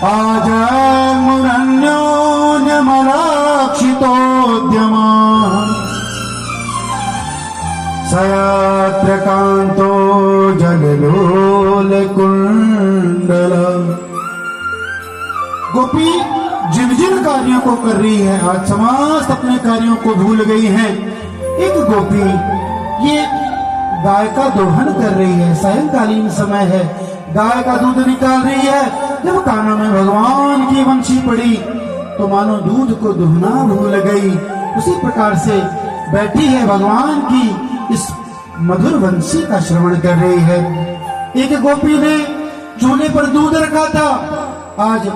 आजमुरन्योन्यमलाक्षितोद्यमा सयात्रकान्तो जललोलकुण्डल। गोपी जिन जिन कार्यों को कर रही है, आज समस्त अपने कार्यों को भूल गई हैं। एक गोपी ये गाय का दोहन कर रही है, सायंकालीन समय है, गाय का दूध निकाल रही है। जब कानों में भगवान की वंशी पड़ी तो मानो दूध को दुहना भूल गई। उसी प्रकार से बैठी है भगवान की इस मधुर वंशी का श्रवण कर रही है। एक गोपी ने चूल्हे पर दूध रखा था, आज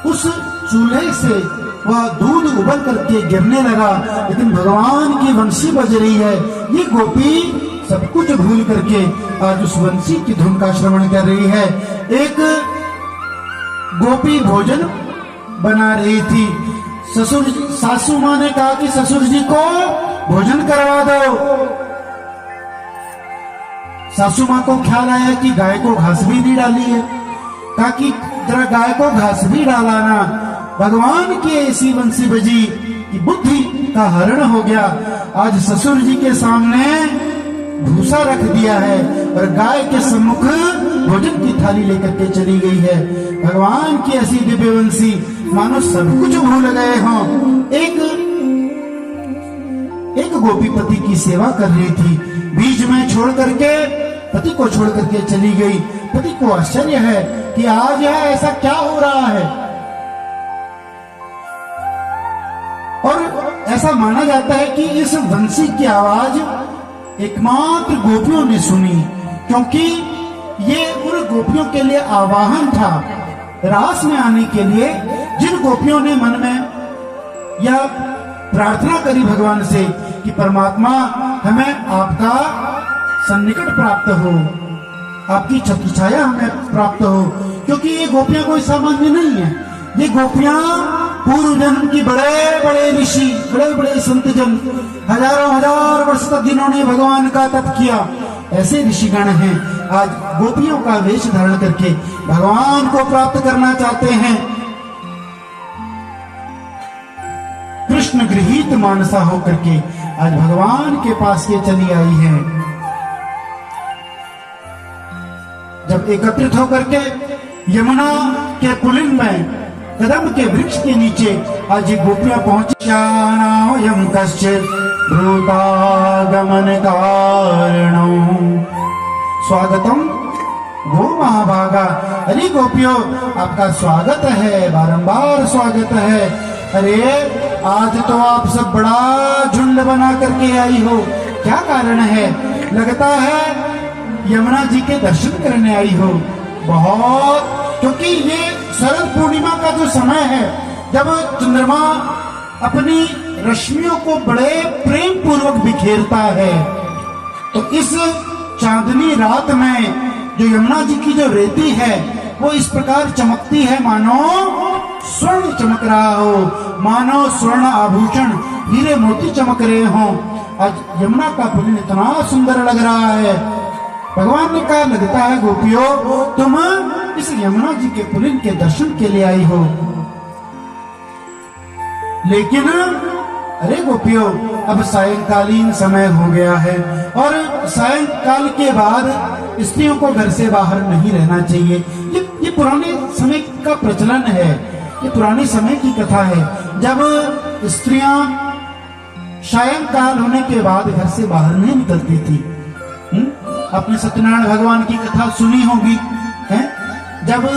उस चूल्हे से वह दूध उबल करके गिरने लगा, लेकिन भगवान की वंशी बज रही है। ये गोपी सब कुछ भूल करके आज उस वंशी की धुन का श्रवण कर रही है। एक गोपी भोजन बना रही थी। सासू माँ ने कहा कि ससुर जी को भोजन करवा दो। सासू माँ को ख्याल आया कि गाय को घास भी नहीं डाली है, कहा कि जरा गाय को घास भी डालाना। भगवान की ऐसी वंशी बजी कि बुद्धि का हरण हो गया। आज ससुर जी के सामने भूसा रख दिया है और गाय के सम्मुख भोजन की थाली लेकर के चली गई है। भगवान की ऐसी दिव्य वंशी मानो सब कुछ भूल गए हों। एक गोपी पति की सेवा कर रही थी, बीच में छोड़ करके पति को छोड़ करके चली गई। पति को आश्चर्य है कि आज यह ऐसा क्या हो रहा है, और ऐसा माना जाता है कि इस वंशी की आवाज एकमात्र गोपियों ने सुनी, क्योंकि ये उन गोपियों के लिए आवाहन था रास में आने के लिए। जिन गोपियों ने मन में यह प्रार्थना करी भगवान से कि परमात्मा हमें आपका सन्निकट प्राप्त हो, आपकी छत्र छाया हमें प्राप्त हो, क्योंकि ये गोपियां कोई सामान्य नहीं है। ये गोपियां पूर्व जन्म की बड़े बड़े ऋषि, बड़े बड़े संत जन, हजारों हजार वर्ष तक जिन्होंने भगवान का तप किया, ऐसे ऋषिगण हैं। आज गोपियों का वेश धारण करके भगवान को प्राप्त करना चाहते हैं। कृष्ण गृहीत मानसा होकर के आज भगवान के पास ये चली आई है। जब एकत्रित होकर के यमुना के पुलिन में कदम के वृक्ष के नीचे आज ये गोपियां पहुंची। कश्चित भ्रूतागमन कारणो स्वागतम गो महाभागा। अरे गोपियों, आपका स्वागत है, बारंबार स्वागत है। अरे आज तो आप सब बड़ा झुंड बना करके आई हो, क्या कारण है? लगता है यमुना जी के दर्शन करने आई हो। बहुत, क्योंकि ये शरद पूर्णिमा का जो समय है, जब चंद्रमा अपनी रश्मियों को बड़े प्रेम पूर्वक बिखेरता है, तो इस चांदनी रात में जो यमुना जी की जो रेती है वो इस प्रकार चमकती है मानो स्वर्ण चमक रहा हो, मानो स्वर्ण आभूषण हीरे मोती चमक रहे हों। आज यमुना का पुलिन इतना सुंदर लग रहा है। भगवान ने कहा, लगता है गोपियों तुम इस यमुना जी के पुलिन के दर्शन के लिए आई हो। लेकिन अरे गोपियों, अब सायंकालीन समय हो गया है और सायंकाल के बाद स्त्रियों को घर से बाहर नहीं रहना चाहिए। ये पुराने समय का प्रचलन है, ये पुराने समय की कथा है। जब स्त्रियां सायंकाल होने के बाद घर से बाहर नहीं निकलती थी। आपने सत्यनारायण भगवान की कथा सुनी होगी, है? जब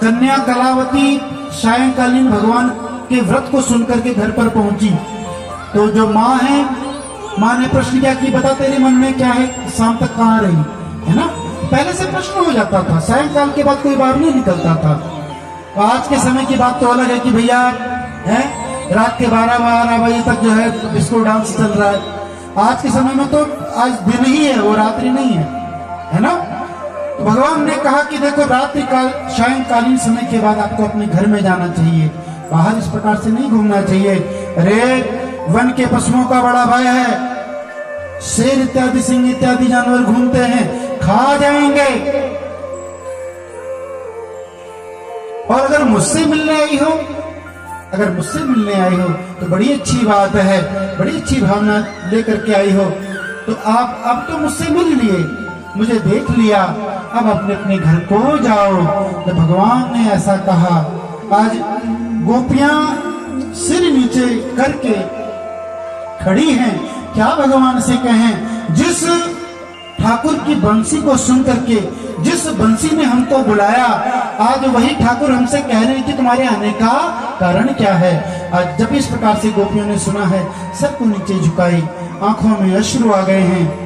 कन्या कलावती सायंकालीन भगवान के व्रत को सुनकर के घर पर पहुंची, तो जो माँ है, माँ ने प्रश्न किया कि बता तेरे मन में क्या है, शाम तक कहाँ रही, है ना? पहले से प्रश्न हो जाता था, सायंकाल के बाद कोई बाहर नहीं निकलता था। तो आज के समय की बात तो अलग है कि भैया है रात के 12 बजे तक जो है डिस्को डांस चल रहा है। आज के समय में तो आज दिन ही है, वो रात्रि नहीं है ना? तो भगवान ने कहा कि देखो, रात्रि काल सायंकालीन समय के बाद आपको अपने घर में जाना चाहिए, बाहर इस प्रकार से नहीं घूमना चाहिए। अरे वन के पशुओं का बड़ा भय है, शेर इत्यादि, सिंह इत्यादि जानवर घूमते हैं, खा जाएंगे। और अगर मुझसे मिलने आई हो, अगर मुझसे मिलने आई हो तो बड़ी अच्छी बात है, बड़ी अच्छी भावना लेकर के आई हो। तो आप अब तो मुझसे मिल लिए, मुझे देख लिया, अब अपने अपने घर को जाओ। तो भगवान ने ऐसा कहा। आज गोपियां सिर नीचे करके खड़ी हैं, क्या भगवान से कहें। जिस ठाकुर की बंसी को सुन करके, जिस बंसी ने हमको बुलाया, आज वही ठाकुर हमसे कह रहे हैं कि तुम्हारे आने का कारण क्या है। आज जब इस प्रकार से गोपियों ने सुना है, सर को नीचे झुकाई, आंखों में अश्रु आ गए हैं।